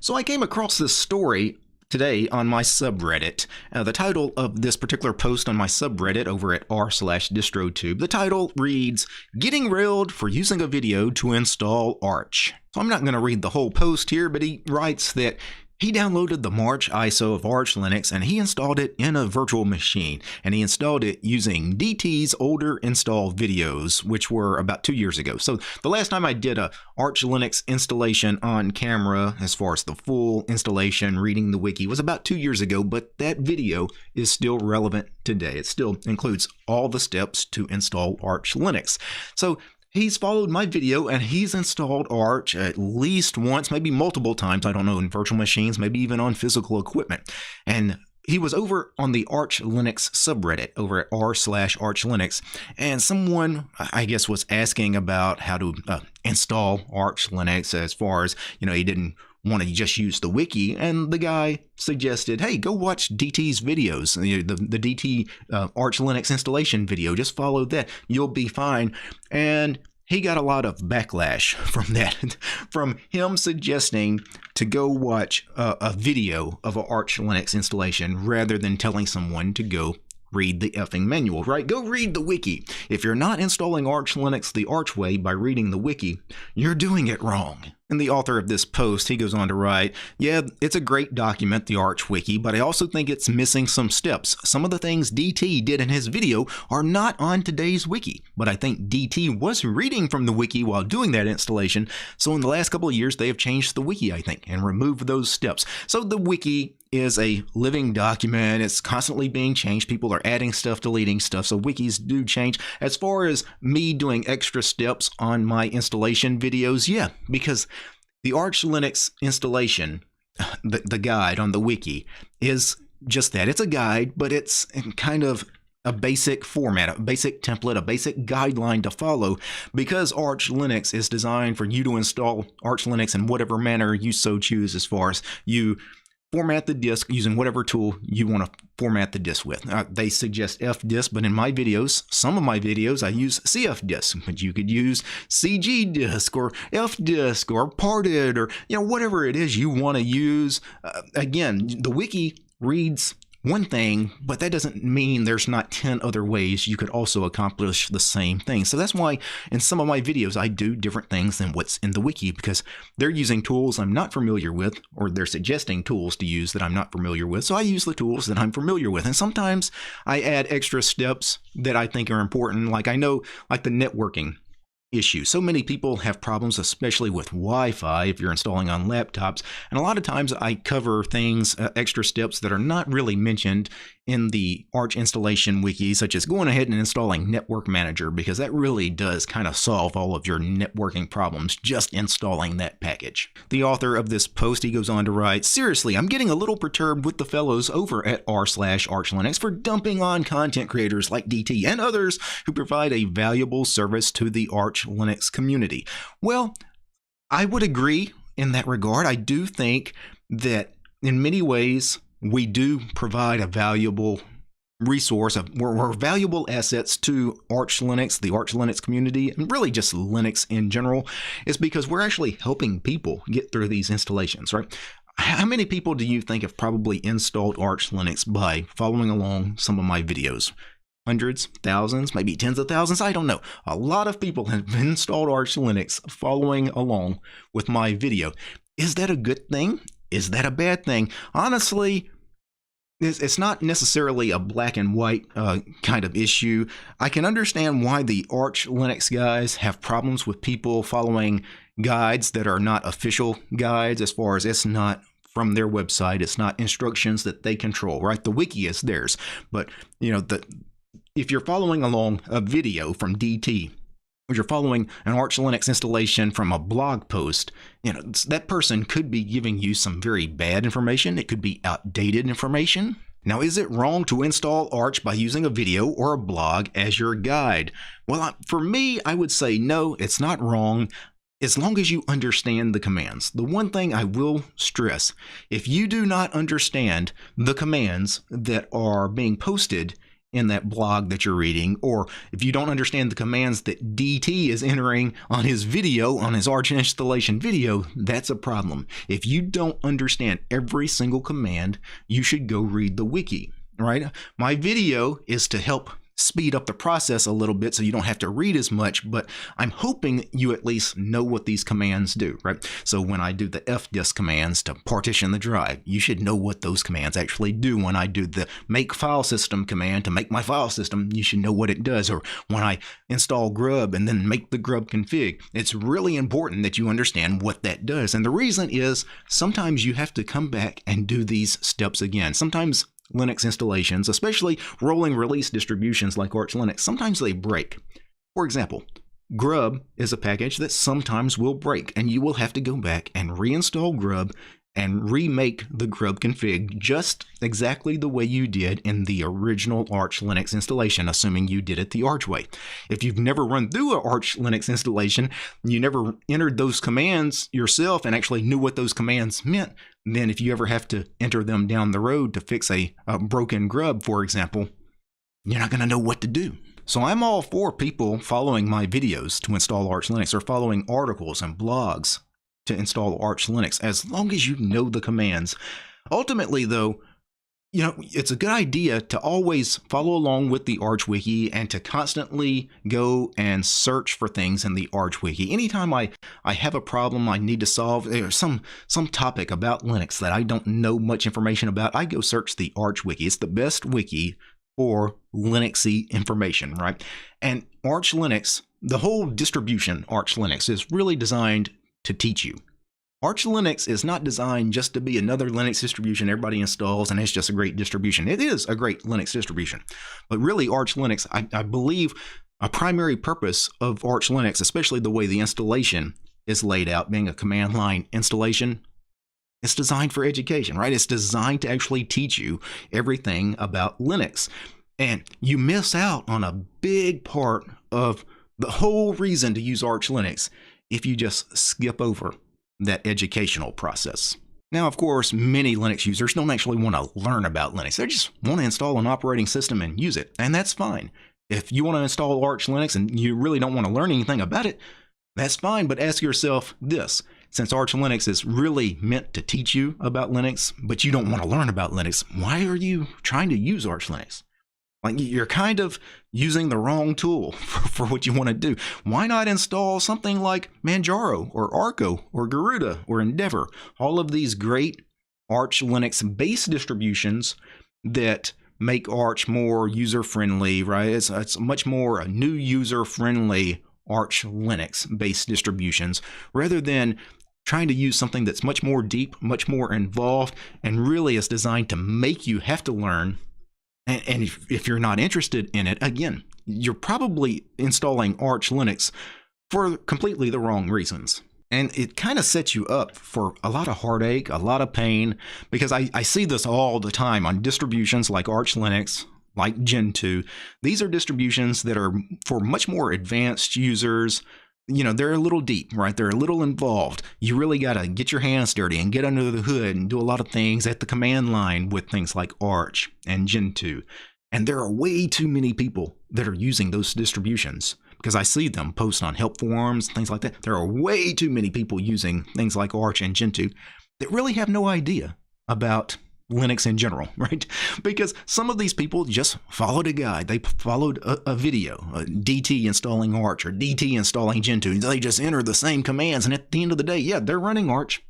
So I came across this story today on my subreddit. The title of this particular post on my subreddit over at r/distrotube, the title reads, "Getting Railed for Using a Video to Install Arch." So I'm not going to read the whole post here, but he writes that he downloaded the March ISO of Arch Linux and he installed it in a virtual machine. And he installed it using DT's older install videos, which were about 2 years ago. So the last time I did a Arch Linux installation on camera, as far as the full installation, reading the wiki, was about 2 years ago, but that video is still relevant today. It still includes all the steps to install Arch Linux. So he's followed my video and he's installed Arch at least once, maybe multiple times, I don't know, in virtual machines, maybe even on physical equipment. And he was over on the Arch Linux subreddit over at r/ArchLinux, and someone, I guess, was asking about how to install Arch Linux, as far as, he didn't want to just use the wiki, and the guy suggested, hey, go watch DT's videos, the DT Arch Linux installation video, just follow that, you'll be fine. And he got a lot of backlash from that, from him suggesting to go watch a video of an Arch Linux installation rather than telling someone to go read the effing manual, right? Go read the wiki. If you're not installing Arch Linux the Arch way by reading the wiki, you're doing it wrong. And the author of this post, he goes on to write, yeah, it's a great document, the Arch Wiki, but I also think it's missing some steps. Some of the things DT did in his video are not on today's wiki, but I think DT was reading from the wiki while doing that installation, so in the last couple of years they have changed the wiki, I think, and removed those steps. So the wiki is a living document. It's constantly being changed. People are adding stuff, deleting stuff, so wikis do change. As far as me doing extra steps on my installation videos, yeah, because the Arch Linux installation, the guide on the wiki, is just that. It's a guide, but it's kind of a basic format, a basic template, a basic guideline to follow, because Arch Linux is designed for you to install Arch Linux in whatever manner you so choose, as far as you format the disk using whatever tool you want to format the disk with. They suggest fdisk, but in my videos, some of my videos, I use cfdisk, but you could use cgdisk or fdisk or parted, or whatever it is you want to use. Again, the wiki reads one thing, but that doesn't mean there's not 10 other ways you could also accomplish the same thing. So that's why in some of my videos I do different things than what's in the wiki, because they're using tools I'm not familiar with, or they're suggesting tools to use that I'm not familiar with. So I use the tools that I'm familiar with, and sometimes I add extra steps that I think are important. Like, I know, like the networking issue. So many people have problems, especially with Wi-Fi if you're installing on laptops. And a lot of times I cover things, extra steps that are not really mentioned in the Arch installation wiki, such as going ahead and installing Network Manager, because that really does kind of solve all of your networking problems, just installing that package. The author of this post, he goes on to write, seriously, I'm getting a little perturbed with the fellows over at r/ArchLinux for dumping on content creators like DT and others who provide a valuable service to the Arch Linux community. Well, I would agree in that regard. I do think that in many ways we do provide a valuable resource, we're valuable assets to Arch Linux, the Arch Linux community, and really just Linux in general, is because we're actually helping people get through these installations, right? How many people do you think have probably installed Arch Linux by following along some of my videos? Hundreds, thousands, maybe tens of thousands, I don't know. A lot of people have installed Arch Linux following along with my video. Is that a good thing? Is that a bad thing? Honestly, it's not necessarily a black and white kind of issue. I can understand why the Arch Linux guys have problems with people following guides that are not official guides, as far as it's not from their website. It's not instructions that they control, right? The wiki is theirs. But, if you're following along a video from DT, or you're following an Arch Linux installation from a blog post, that person could be giving you some very bad information. It could be outdated information. Now, is it wrong to install Arch by using a video or a blog as your guide? Well, for me, I would say no, it's not wrong, as long as you understand the commands. The one thing I will stress, if you do not understand the commands that are being posted in that blog that you're reading, or if you don't understand the commands that DT is entering on his video, on his Arch installation video, that's a problem. If you don't understand every single command, you should go read the wiki, right? My video is to help speed up the process a little bit so you don't have to read as much, but I'm hoping you at least know what these commands do, right? So when I do the fdisk commands to partition the drive, you should know what those commands actually do. When I do the make file system command to make my file system, you should know what it does. Or when I install grub and then make the grub config, it's really important that you understand what that does. And the reason is sometimes you have to come back and do these steps again. Sometimes Linux installations, especially rolling release distributions like Arch Linux, sometimes they break. For example, grub is a package that sometimes will break, and you will have to go back and reinstall grub and remake the grub config just exactly the way you did in the original Arch Linux installation, assuming you did it the Arch way. If you've never run through an Arch Linux installation, you never entered those commands yourself and actually knew what those commands meant, then if you ever have to enter them down the road to fix a broken grub, for example, you're not going to know what to do. So I'm all for people following my videos to install Arch Linux, or following articles and blogs to install Arch Linux, as long as you know the commands. Ultimately, though, you know, it's a good idea to always follow along with the Arch Wiki and to constantly go and search for things in the Arch Wiki. Anytime I have a problem I need to solve, or some topic about Linux that I don't know much information about, I go search the Arch Wiki. It's the best wiki for Linuxy information, right? And Arch Linux, the whole distribution Arch Linux, is really designed to teach you. Arch Linux is not designed just to be another Linux distribution everybody installs and it's just a great distribution. It is a great Linux distribution, but really Arch Linux, I believe a primary purpose of Arch Linux, especially the way the installation is laid out, being a command line installation, it's designed for education, right? It's designed to actually teach you everything about Linux. And you miss out on a big part of the whole reason to use Arch Linux if you just skip over that educational process. Now, of course, many Linux users don't actually want to learn about Linux. They just want to install an operating system and use it, and that's fine. If you want to install Arch Linux and you really don't want to learn anything about it, that's fine, but ask yourself this. Since Arch Linux is really meant to teach you about Linux, but you don't want to learn about Linux, why are you trying to use Arch Linux? Like, you're kind of using the wrong tool for what you want to do. Why not install something like Manjaro or Arco or Garuda or Endeavor? All of these great Arch Linux based distributions that make Arch more user-friendly, right? It's much more a new user-friendly Arch Linux based distributions, rather than trying to use something that's much more deep, much more involved, and really is designed to make you have to learn. And if you're not interested in it, again, you're probably installing Arch Linux for completely the wrong reasons. And it kind of sets you up for a lot of heartache, a lot of pain, because I see this all the time on distributions like Arch Linux, like Gentoo. These are distributions that are for much more advanced users. You know, they're a little deep, right? They're a little involved. You really got to get your hands dirty and get under the hood and do a lot of things at the command line with things like Arch and Gentoo. And there are way too many people that are using those distributions, because I see them post on help forums, things like that. There are way too many people using things like Arch and Gentoo that really have no idea about Linux in general, right? Because some of these people just followed a guide. They followed a video, DT installing Arch or DT installing Gentoo. They just enter the same commands, and at the end of the day, yeah, they're running Arch,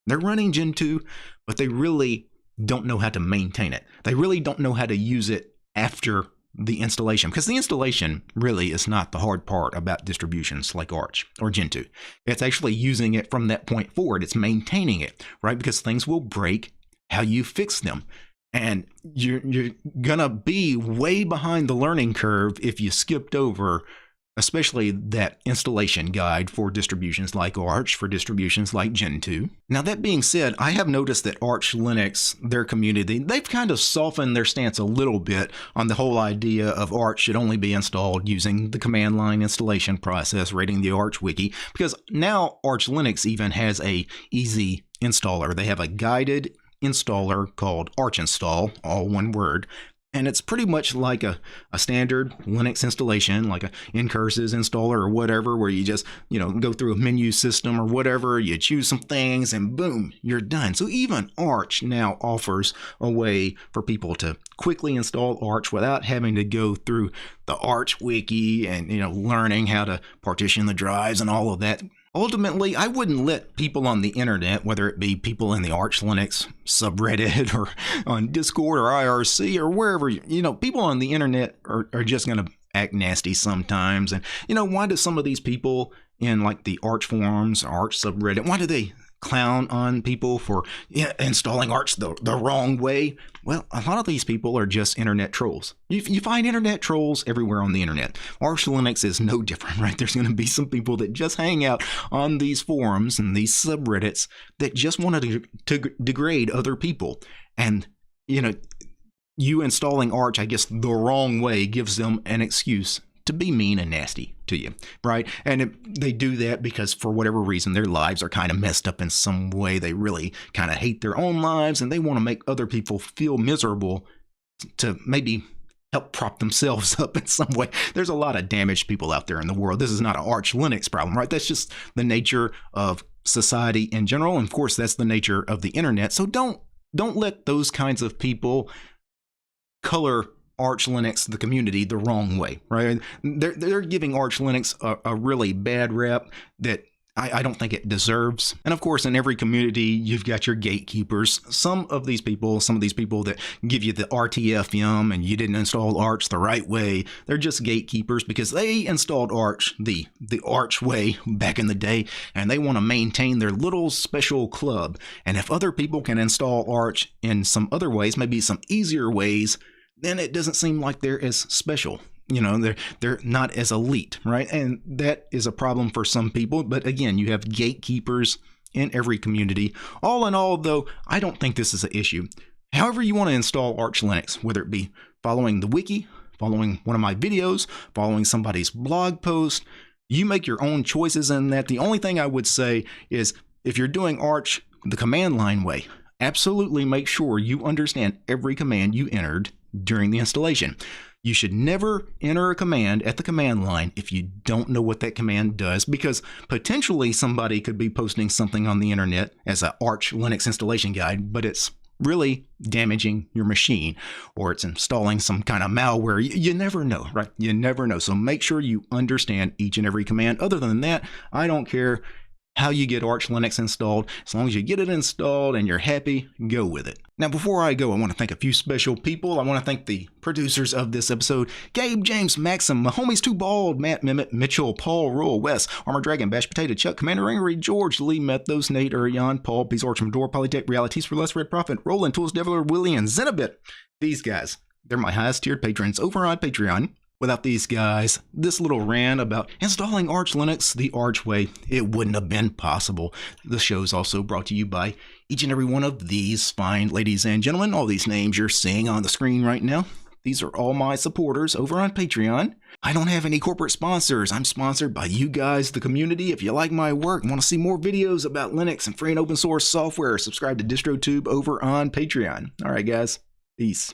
they're running Gentoo, but they really don't know how to maintain it. They really don't know how to use it after the installation, because the installation really is not the hard part about distributions like Arch or Gentoo. It's actually using it from that point forward. It's maintaining it, right? Because things will break. How you fix them, and you're gonna be way behind the learning curve if you skipped over, especially that installation guide for distributions like Arch, for distributions like Gentoo. Now, that being said, I have noticed that Arch Linux, their community, they've kind of softened their stance a little bit on the whole idea of Arch should only be installed using the command line installation process, reading the Arch wiki, because now Arch Linux even has a easy installer. They have a guided installer called Arch Install, all one word, And it's pretty much like a standard Linux installation, like a ncurses installer or whatever, where you just, go through a menu system or whatever, you choose some things and boom, you're done. So even Arch now offers a way for people to quickly install Arch without having to go through the Arch wiki and, learning how to partition the drives and all of that. Ultimately, I wouldn't let people on the internet, whether it be people in the Arch Linux subreddit or on Discord or IRC or wherever, people on the internet are just going to act nasty sometimes. And, why do some of these people in like the Arch forums, Arch subreddit, why do they clown on people for installing Arch the wrong way? Well, a lot of these people are just internet trolls. You find internet trolls everywhere on the internet. Arch Linux is no different, right? There's going to be some people that just hang out on these forums and these subreddits that just want to degrade other people. And, you installing Arch, I guess, the wrong way gives them an excuse to be mean and nasty to you, right? And they do that because for whatever reason, their lives are kind of messed up in some way. They really kind of hate their own lives and they want to make other people feel miserable to maybe help prop themselves up in some way. There's a lot of damaged people out there in the world. This is not an Arch Linux problem, right? That's just the nature of society in general. And of course, that's the nature of the internet. So don't let those kinds of people color Arch Linux, the community, the wrong way, right? They're giving Arch Linux a really bad rep that I don't think it deserves. And of course, in every community, you've got your gatekeepers. Some of these people that give you the RTFM and you didn't install Arch the right way, they're just gatekeepers because they installed Arch the Arch way back in the day, and they want to maintain their little special club. And if other people can install Arch in some other ways, maybe some easier ways, then it doesn't seem like they're as special. They're not as elite, right? And that is a problem for some people. But again, you have gatekeepers in every community. All in all, though, I don't think this is an issue. However you want to install Arch Linux, whether it be following the wiki, following one of my videos, following somebody's blog post, you make your own choices in that. The only thing I would say is if you're doing Arch the command line way, absolutely make sure you understand every command you entered during the installation. You should never enter a command at the command line if you don't know what that command does, because potentially somebody could be posting something on the internet as an Arch Linux installation guide, but it's really damaging your machine, or it's installing some kind of malware. You never know, right? You never know. So make sure you understand each and every command. Other than that, I don't care how you get Arch Linux installed. As long as you get it installed and you're happy, go with it. Now, before I go, I want to thank a few special people. I want to thank the producers of this episode: Gabe, James, Maxim, my homies Too Bald, Matt, Mimit, Mitchell, Paul, Royal, Wes, Armor Dragon, Bash Potato, Chuck, Commander Ringery, George, Lee, Methos, Nate, Urian, Paul, Peace Orchard, Door, Polytech, Realities for Less, Red Prophet, Roland, Tools, Deviler, William, Zenobit. These guys, they're my highest tiered patrons over on Patreon. Without these guys, this little rant about installing Arch Linux the Arch way, it wouldn't have been possible. The show's also brought to you by each and every one of these fine ladies and gentlemen. All these names you're seeing on the screen right now, these are all my supporters over on Patreon. I don't have any corporate sponsors. I'm sponsored by you guys, the community. If you like my work and want to see more videos about Linux and free and open source software, subscribe to DistroTube over on Patreon. All right, guys. Peace.